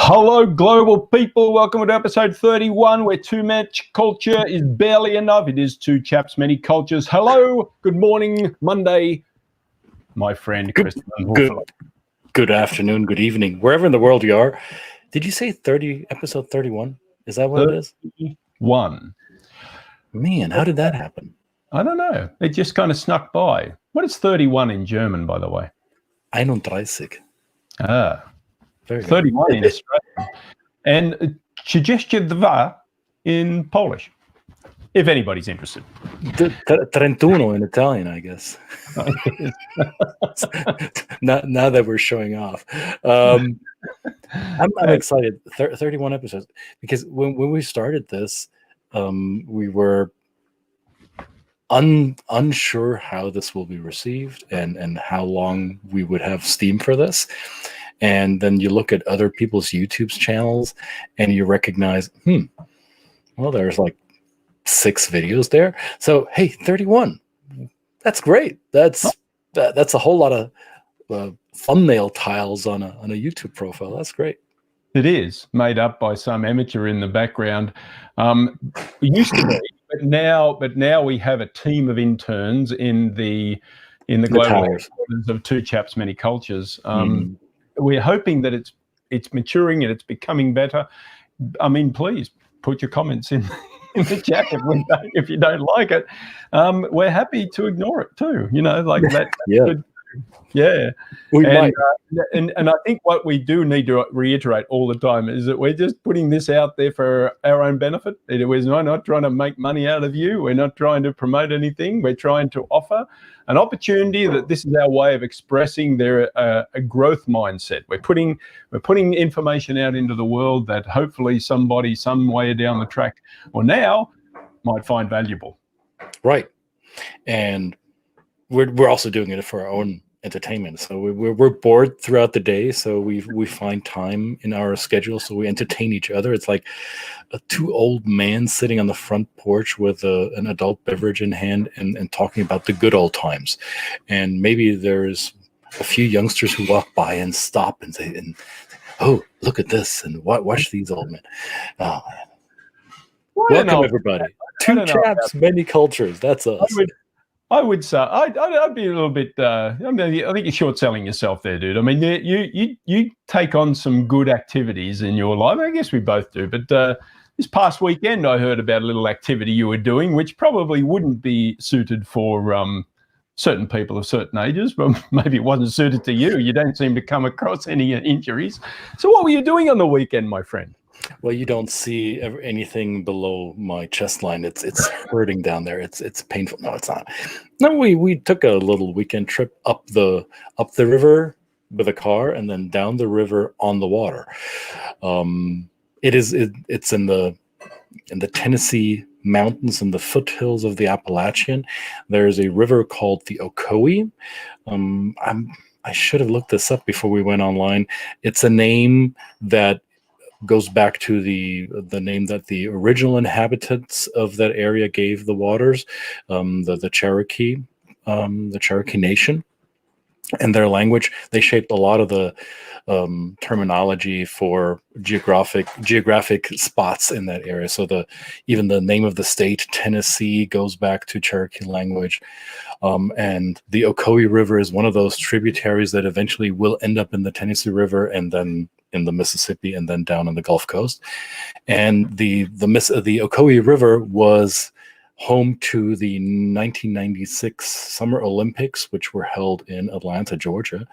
Hello, global people. Welcome to episode 31, where too much culture is barely enough. It is two chaps, many cultures. Hello, good morning, Monday, my friend Christian Höferle. Good afternoon, good evening, wherever in the world you are. Did you say episode 31? Is that what it is? 31. Man, how did that happen? I don't know. It just kind of snuck by. What is 31 in German, by the way? 31. Ah, Very good. 31 in Australian. And 32 in Polish, if anybody's interested. Trentuno in Italian, I guess. now that we're showing off. I'm excited. 31 episodes. Because when we started this, we were unsure how this will be received and how long we would have steam for this. And then you look at other people's YouTube channels and you recognize, well, there's like 6 videos there. So, hey, 31. That's great. That's a whole lot of thumbnail tiles on a YouTube profile. That's great. It is made up by some amateur in the background. It used to be, but now we have a team of interns in the global headquarters of Two Chaps, Many Cultures. We're hoping that it's maturing and it's becoming better. I mean, please put your comments in the chat if you don't like it. We're happy to ignore it too. You know, like that. Yeah. Good. Yeah. And I think what we do need to reiterate all the time is that we're just putting this out there for our own benefit. We're not trying to make money out of you. We're not trying to promote anything. We're trying to offer an opportunity that this is our way of expressing a growth mindset. We're putting information out into the world that hopefully somebody some way down the track or now might find valuable. Right. And we're also doing it for our own entertainment. So we're bored throughout the day, so we find time in our schedule, so we entertain each other. It's like 2 old men sitting on the front porch with an adult beverage in hand and talking about the good old times. And maybe there's a few youngsters who walk by and stop and say, "Oh, look at this," and watch these old men. Oh, man. Welcome, everybody. Two Chaps, Many Cultures. That's us. I would say I'd be a little bit. I think you're short selling yourself there, dude. I mean, you take on some good activities in your life. I guess we both do. But this past weekend, I heard about a little activity you were doing, which probably wouldn't be suited for certain people of certain ages. But maybe it wasn't suited to you. You don't seem to come across any injuries. So, what were you doing on the weekend, my friend? Well, you don't see anything below my chest line. It's hurting down there. It's painful. No, it's not. No, we took a little weekend trip up the river with a car and then down the river on the water. It's in the Tennessee mountains in the foothills of the Appalachian. There's a river called the Oconee. I should have looked this up before we went online. It's a name that goes back to the name that the original inhabitants of that area gave the waters, the Cherokee Nation, and their language. They shaped a lot of the terminology for geographic spots in that area. So even the name of the state, Tennessee, goes back to Cherokee language. And the Oconee River is one of those tributaries that eventually will end up in the Tennessee River and then in the Mississippi and then down on the Gulf Coast. And the Oconee River was home to the 1996 Summer Olympics, which were held in Atlanta, Georgia.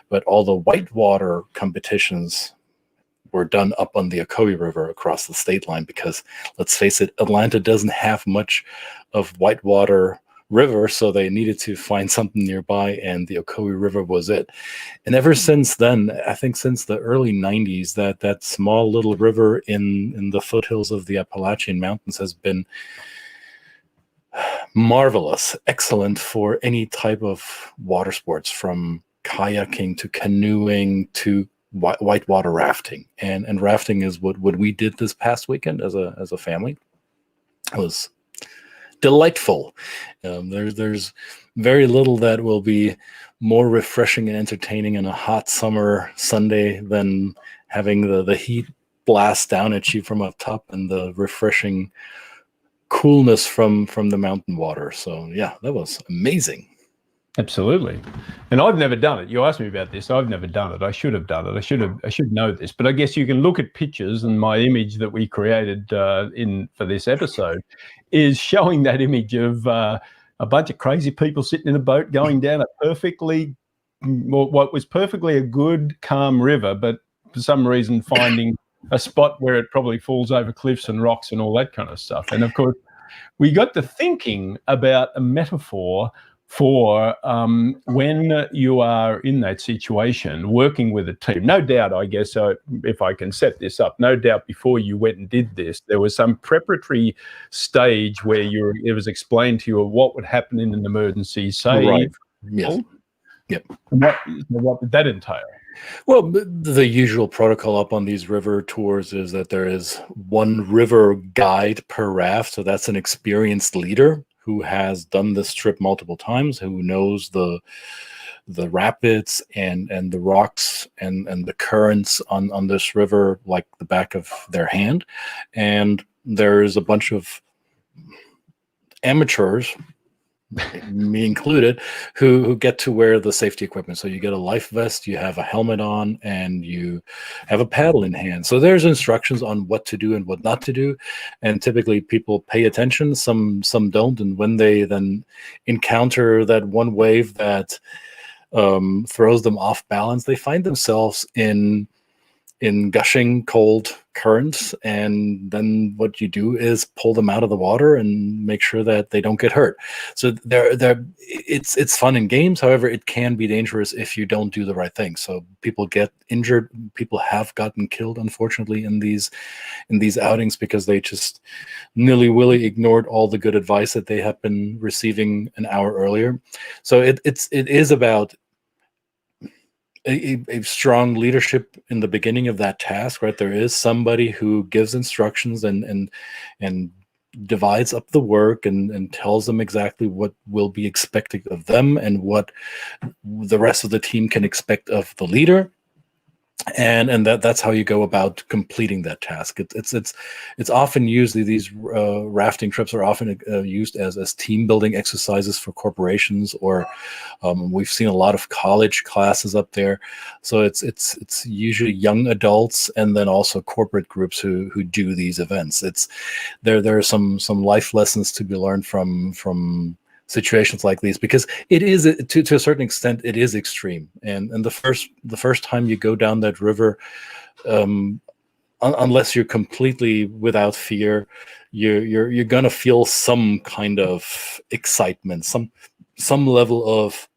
But all the whitewater competitions were done up on the Oconee River across the state line because, let's face it, Atlanta doesn't have much of whitewater river, so they needed to find something nearby, and the Oconee River was it. And ever since then, I think since the early 90s, that small little river in the foothills of the Appalachian Mountains has been marvelous, excellent for any type of water sports, from kayaking to canoeing to whitewater rafting. And rafting is what we did this past weekend as a family. It was delightful. There's very little that will be more refreshing and entertaining on a hot summer Sunday than having the heat blast down at you from up top and the refreshing coolness from the mountain water. So yeah, that was amazing. Absolutely. And I've never done it. You asked me about this. I've never done it. I should have done it. I should know this. But I guess you can look at pictures, and my image that we created for this episode is showing that image of a bunch of crazy people sitting in a boat going down what was perfectly a good, calm river, but for some reason finding a spot where it probably falls over cliffs and rocks and all that kind of stuff. And of course, we got to thinking about a metaphor for when you are in that situation, working with a team. No doubt, I guess, if I can set this up, no doubt before you went and did this, there was some preparatory stage where it was explained to you what would happen in an emergency, say. Right. Yes. Yep. What did that entail? Well, the usual protocol up on these river tours is that there is one river guide per raft. So that's an experienced leader who has done this trip multiple times, who knows the rapids and the rocks and the currents on this river like the back of their hand. And there's a bunch of amateurs, me included, who get to wear the safety equipment. So you get a life vest, you have a helmet on, and you have a paddle in hand. So there's instructions on what to do and what not to do. And typically people pay attention, some don't. And when they then encounter that one wave that throws them off balance, they find themselves in gushing cold currents, and then what you do is pull them out of the water and make sure that they don't get hurt. So it's fun in games. However, it can be dangerous if you don't do the right thing. So people get injured. People have gotten killed, unfortunately, in these outings because they just nilly-willy ignored all the good advice that they have been receiving an hour earlier. So it is about a strong leadership in the beginning of that task, right? There is somebody who gives instructions and divides up the work and tells them exactly what will be expected of them and what the rest of the team can expect of the leader. And that's how you go about completing that task. It's often used, these rafting trips are often used as team building exercises for corporations, or we've seen a lot of college classes up there. So it's usually young adults and then also corporate groups who do these events. There are some life lessons to be learned from situations like these, because it is to a certain extent it is extreme, and the first time you go down that river, unless you're completely without fear, you're gonna feel some kind of excitement, some level of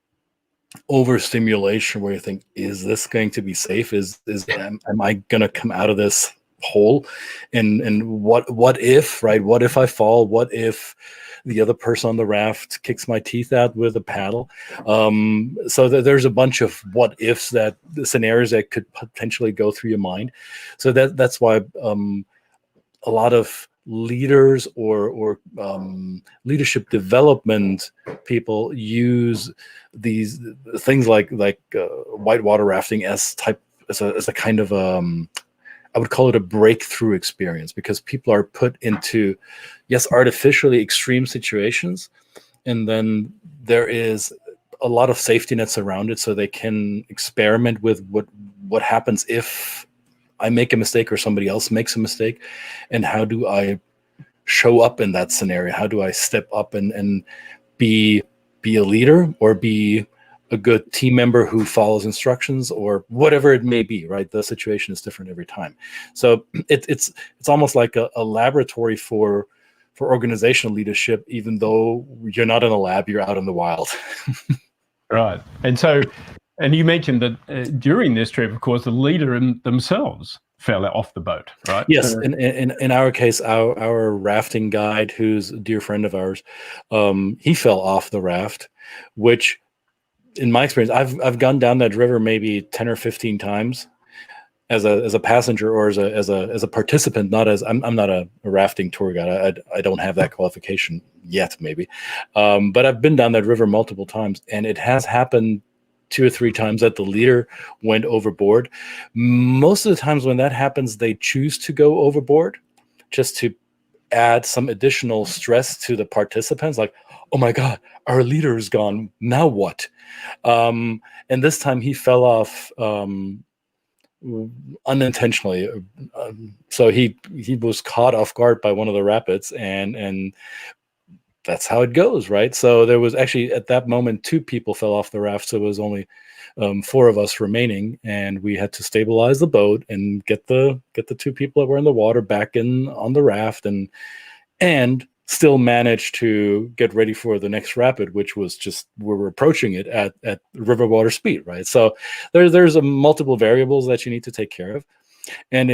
overstimulation where you think, is this going to be safe? Am I gonna come out of this hole? And what if, right? What if I fall? What if the other person on the raft kicks my teeth out with a paddle? So there's a bunch of what ifs, that scenarios that could potentially go through your mind. So that's why a lot of leaders or leadership development people use these things like whitewater rafting as a kind of I would call it a breakthrough experience, because people are put into, yes, artificially extreme situations, and then there is a lot of safety nets around it, so they can experiment with what happens if I make a mistake or somebody else makes a mistake, and how do I show up in that scenario? How do I step up and be a leader, or be a good team member who follows instructions, or whatever it may be, right? The situation is different every time. So it's almost like a laboratory for organizational leadership, even though you're not in a lab, you're out in the wild. Right. And you mentioned that during this trip, of course, the leader themselves fell off the boat, right? Yes. In our case, our rafting guide, who's a dear friend of ours, he fell off the raft, which, in my experience, I've gone down that river maybe 10 or 15 times as a passenger, or as a participant. Not as I'm not a rafting tour guide. I don't have that qualification yet, maybe. But I've been down that river multiple times, and it has happened 2 or 3 times that the leader went overboard. Most of the times when that happens, they choose to go overboard just to add some additional stress to the participants, like, oh my God, our leader is gone. Now what? And this time he fell off unintentionally. So he was caught off guard by one of the rapids, and that's how it goes, right? So there was actually at that moment 2 people fell off the raft, so it was only 4 of us remaining, and we had to stabilize the boat and get the 2 people that were in the water back in on the raft, and still manage to get ready for the next rapid, which was just we were approaching it at river water speed, right? So there's multiple variables that you need to take care of, and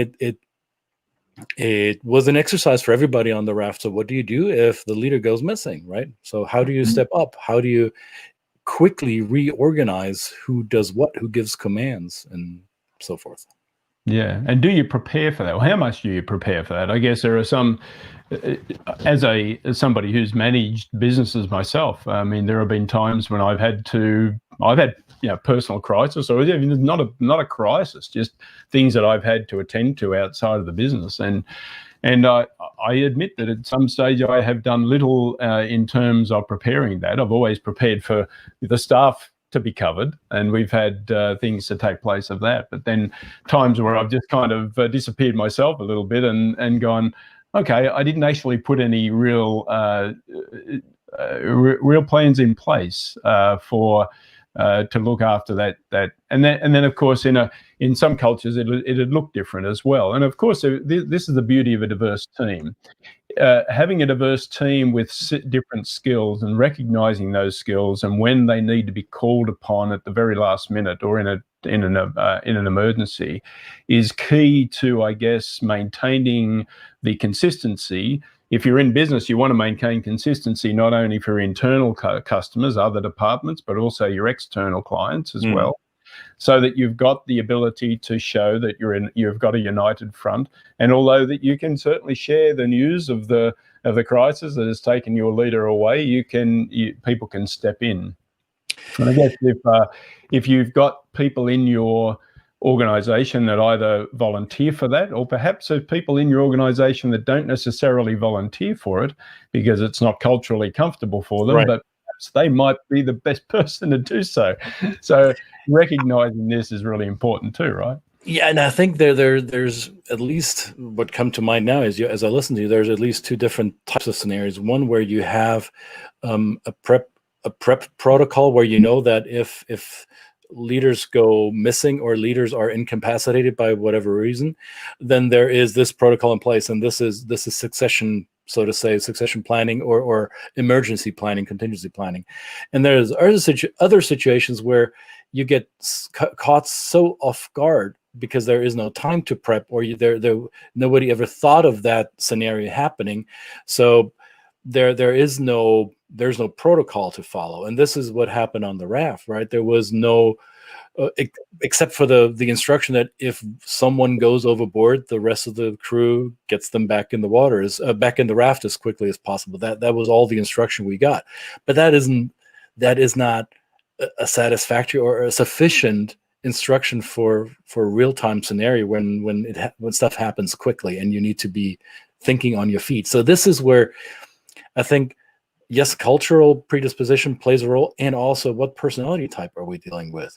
it was an exercise for everybody on the raft. So what do you do if the leader goes missing, right? So how do you step up? How do you quickly reorganize who does what, who gives commands, and so forth? Yeah, and do you prepare for that? Well, how much do you prepare for that? I guess there are some, as somebody who's managed businesses myself. I mean, there have been times when I've had personal crisis, or even not a crisis, just things that I've had to attend to outside of the business, and I admit that at some stage I have done little in terms of preparing that. I've always prepared for the staff to be covered, and we've had things to take place of that. But then times where I've just kind of disappeared myself a little bit and gone, okay, I didn't actually put any real plans in place for to look after that, and then of course in some cultures it'd look different as well. And of course this is the beauty of a diverse team. Having a diverse team with different skills and recognizing those skills, and when they need to be called upon at the very last minute or in an emergency, is key to, I guess, maintaining the consistency. If you're in business, you want to maintain consistency not only for internal customers, other departments, but also your external clients as well, so that you've got the ability to show that you've got a united front. And although that you can certainly share the news of the crisis that has taken your leader away, people can step in. And I guess if you've got people in your organization that either volunteer for that, or perhaps there's people in your organization that don't necessarily volunteer for it because it's not culturally comfortable for them, right, but perhaps they might be the best person to do so. So recognizing this is really important too, right? Yeah, and I think there's at least what come to mind now is, as I listen to you, there's at least 2 different types of scenarios. One where you have a prep protocol where you know that if leaders go missing or leaders are incapacitated by whatever reason, then there is this protocol in place, and this is succession, so to say, succession planning or emergency planning, contingency planning. And there's other situations where you get caught so off guard because there is no time to prep, or nobody ever thought of that scenario happening. So there's no protocol to follow. And this is what happened on the raft, right? There was no except for the instruction that if someone goes overboard, the rest of the crew gets them back in the water, back in the raft as quickly as possible. That was all the instruction we got. But that is not a satisfactory or a sufficient instruction for a real-time scenario when stuff happens quickly and you need to be thinking on your feet. So this is where I think, yes, cultural predisposition plays a role, and also what personality type are we dealing with?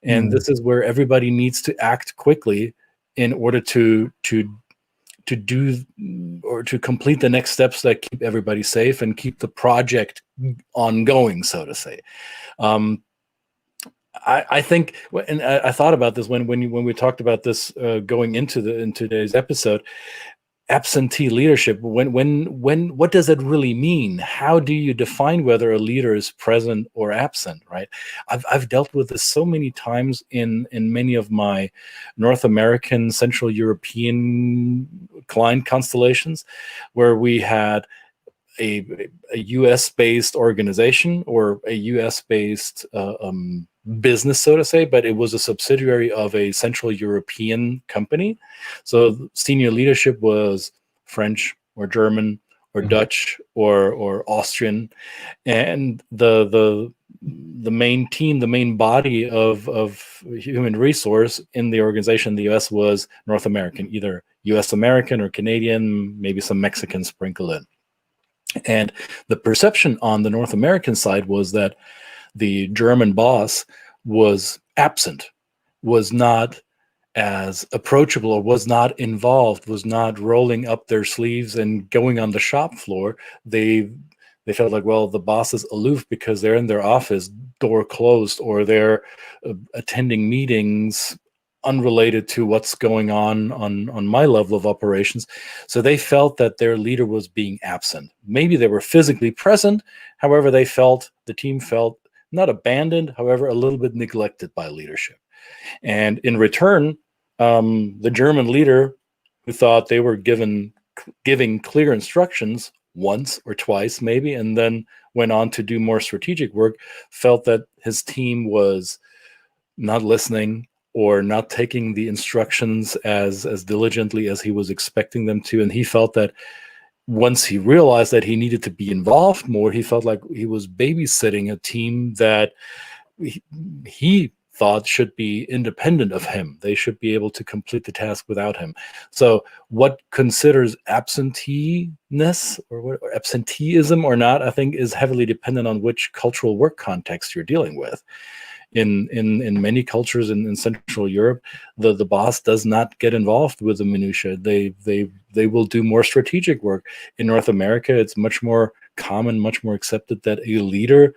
And this is where everybody needs to act quickly in order to do or to complete the next steps that keep everybody safe and keep the project ongoing, so to say. I think, and I thought about this when we talked about this going into today's episode. Absentee leadership. What does it really mean? How do you define whether a leader is present or absent? Right. I've dealt with this so many times in many of my North American, Central European client constellations, where we had a U.S.-based organization or a U.S.-based business, so to say, but it was a subsidiary of a Central European company. So senior leadership was French or German or Dutch or Austrian, and the the main team, the main body of human resource in the organization in the US was North American, either US American or Canadian, maybe some Mexican sprinkled in. And the perception on the North American side was that the German boss was absent, was not as approachable, or was not involved, was not rolling up their sleeves and going on the shop floor. They felt like, well, the boss is aloof because they're in their office, door closed, or they're attending meetings unrelated to what's going on my level of operations. So they felt that their leader was being absent. Maybe they were physically present. However, the team felt not abandoned, however, a little bit neglected by leadership. And in return, the German leader, who thought they were giving clear instructions once or twice maybe, and then went on to do more strategic work, felt that his team was not listening or not taking the instructions as diligently as he was expecting them to. And he felt that once he realized that he needed to be involved more, he felt like he was babysitting a team that he thought should be independent of him. They should be able to complete the task without him. So what considers absenteeism or not, I think, is heavily dependent on which cultural work context you're dealing with. In many cultures in Central Europe, the boss does not get involved with the minutiae. They will do more strategic work. In North America, it's much more common, much more accepted that a leader,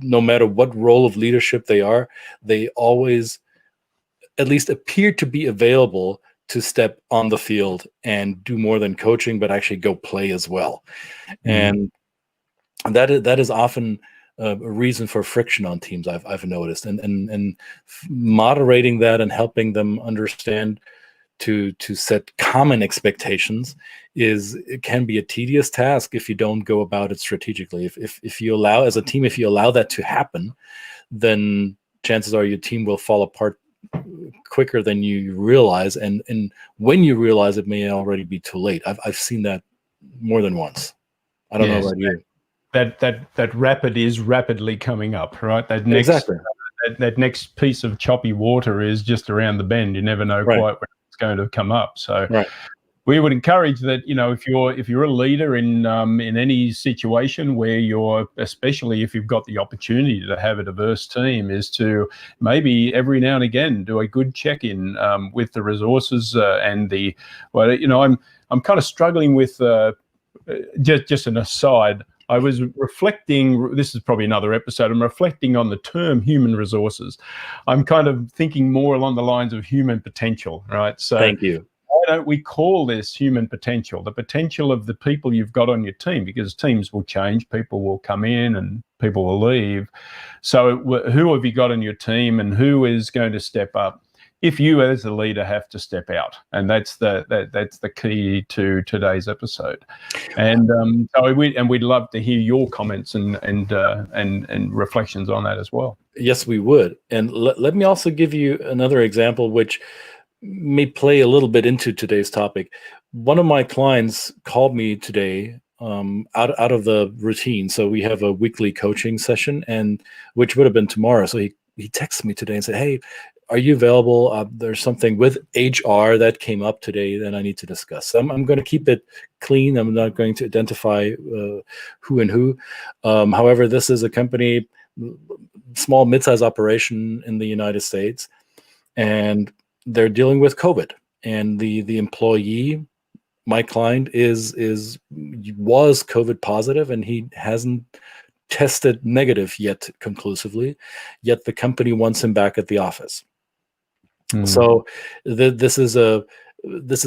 no matter what role of leadership they are, they always at least appear to be available to step on the field and do more than coaching, but actually go play as well. And that is often a reason for friction on teams, I've noticed, and moderating that and helping them understand to set common expectations it can be a tedious task if you don't go about it strategically. If you allow, as a team, if you allow that to happen, then chances are your team will fall apart quicker than you realize, and when you realize, it may already be too late. I've seen that more than once. I don't know about you. That rapid is rapidly coming up, right? That next exactly. that next piece of choppy water is just around the bend. You never know quite when it's going to come up. So we would encourage that, if you're a leader in any situation where especially if you've got the opportunity to have a diverse team, is to maybe every now and again do a good check-in with the resources I'm kind of struggling with just an aside. I was reflecting, this is probably another episode, I'm reflecting on the term human resources. I'm kind of thinking more along the lines of human potential, right? So thank you. Why don't we call this human potential, the potential of the people you've got on your team? Because teams will change, people will come in and people will leave. So who have you got on your team, and who is going to step up if you as a leader have to step out? And that's the key to today's episode. And we'd love to hear your comments and reflections on that as well. Yes, we would. And let me also give you another example which may play a little bit into today's topic. One of my clients called me today out of the routine. So we have a weekly coaching session, and which would have been tomorrow. So he texted me today and said, "Hey, are you available? There's something with HR that came up today that I need to discuss." So I'm going to keep it clean. I'm not going to identify who and who. However, this is a company, small, mid-sized operation in the United States, and they're dealing with COVID. And the employee, my client, was COVID positive, and he hasn't tested negative yet conclusively. Yet the company wants him back at the office. So this is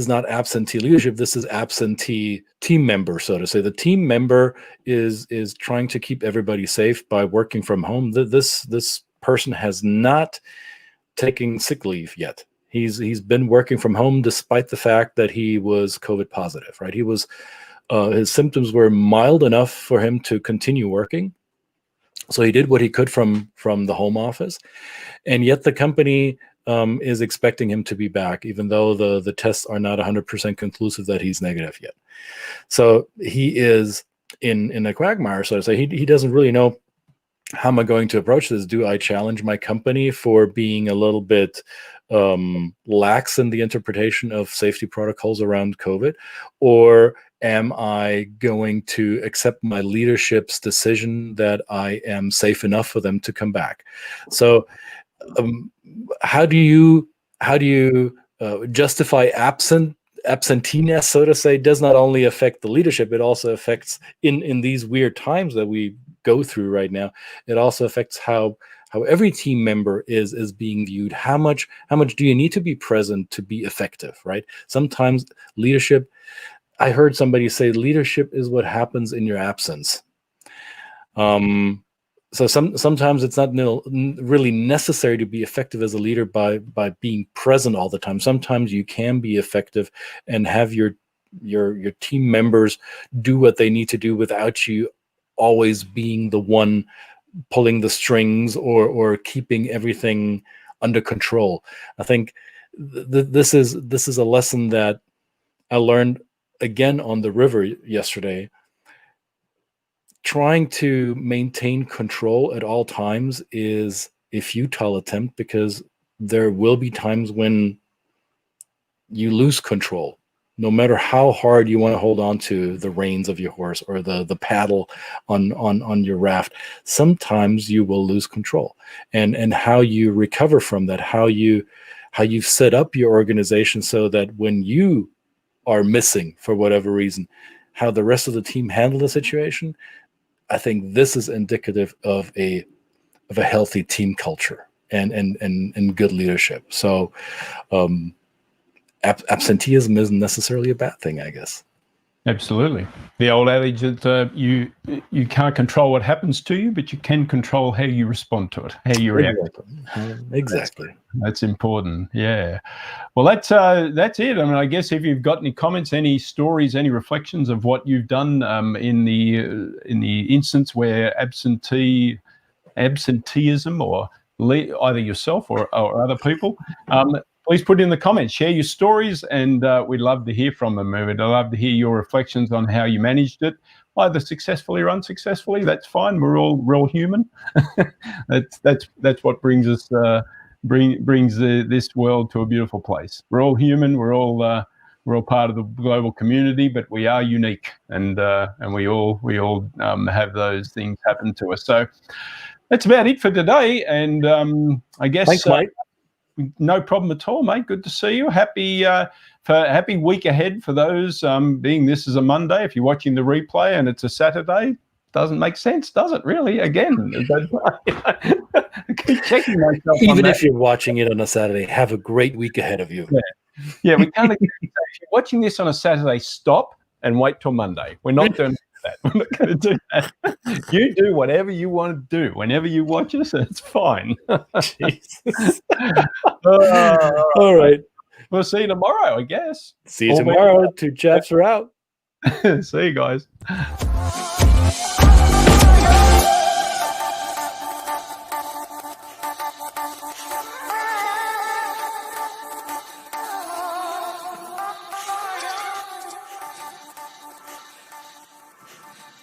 not absentee leadership. This is absentee team member, so to say. The team member is trying to keep everybody safe by working from home. This person has not taken sick leave yet. He's been working from home despite the fact that he was COVID positive. Right? He was his symptoms were mild enough for him to continue working. So he did what he could from the home office, and yet the company is expecting him to be back, even though the tests are not 100% conclusive that he's negative yet. So he is in a quagmire, so to say. He doesn't really know how am I going to approach this? Do I challenge my company for being a little bit lax in the interpretation of safety protocols around COVID? Or am I going to accept my leadership's decision that I am safe enough for them to come back? So how do you justify absenteeism, so to say? Does not only affect the leadership, it also affects in these weird times that we go through right now. It also affects how every team member is being viewed. How much do you need to be present to be effective, right? Sometimes leadership, I heard somebody say, leadership is what happens in your absence. So sometimes it's not really necessary to be effective as a leader by being present all the time. Sometimes you can be effective and have your team members do what they need to do without you always being the one pulling the strings or keeping everything under control. I think this is a lesson that I learned again on the river yesterday. Trying to maintain control at all times is a futile attempt, because there will be times when you lose control. No matter how hard you want to hold on to the reins of your horse or the paddle on your raft, sometimes you will lose control. And how you recover from that, how you set up your organization so that when you are missing for whatever reason, how the rest of the team handle the situation. I think this is indicative of a healthy team culture and good leadership. So absenteeism isn't necessarily a bad thing, I guess. Absolutely. The old adage that you can't control what happens to you, but you can control how you respond to it, how you react. Exactly. That's important. Yeah. Well, that's it. I mean, I guess if you've got any comments, any stories, any reflections of what you've done in the instance where absenteeism, or either yourself or other people, please put in the comments, share your stories, and we'd love to hear from them. We'd love to hear your reflections on how you managed it, either successfully or unsuccessfully. That's fine. We're all human. That's what brings us brings this world to a beautiful place. We're all human. We're all part of the global community, but we are unique, and we all have those things happen to us. So that's about it for today. And I guess thanks, Mike. No problem at all, mate. Good to see you. Happy week ahead for those. Being this is a Monday, if you're watching the replay and it's a Saturday, doesn't make sense, does it? Really? Again, I keep checking myself. Even if you're watching it on a Saturday, have a great week ahead of you. Yeah. We can't. If you're watching this on a Saturday, stop and wait till Monday. We're not doing that. We're not going to do that. You do whatever you want to do. Whenever you watch us, it's fine. Jesus. All right. We'll see you tomorrow, I guess. See you tomorrow. 2 Chaps are out. See you guys.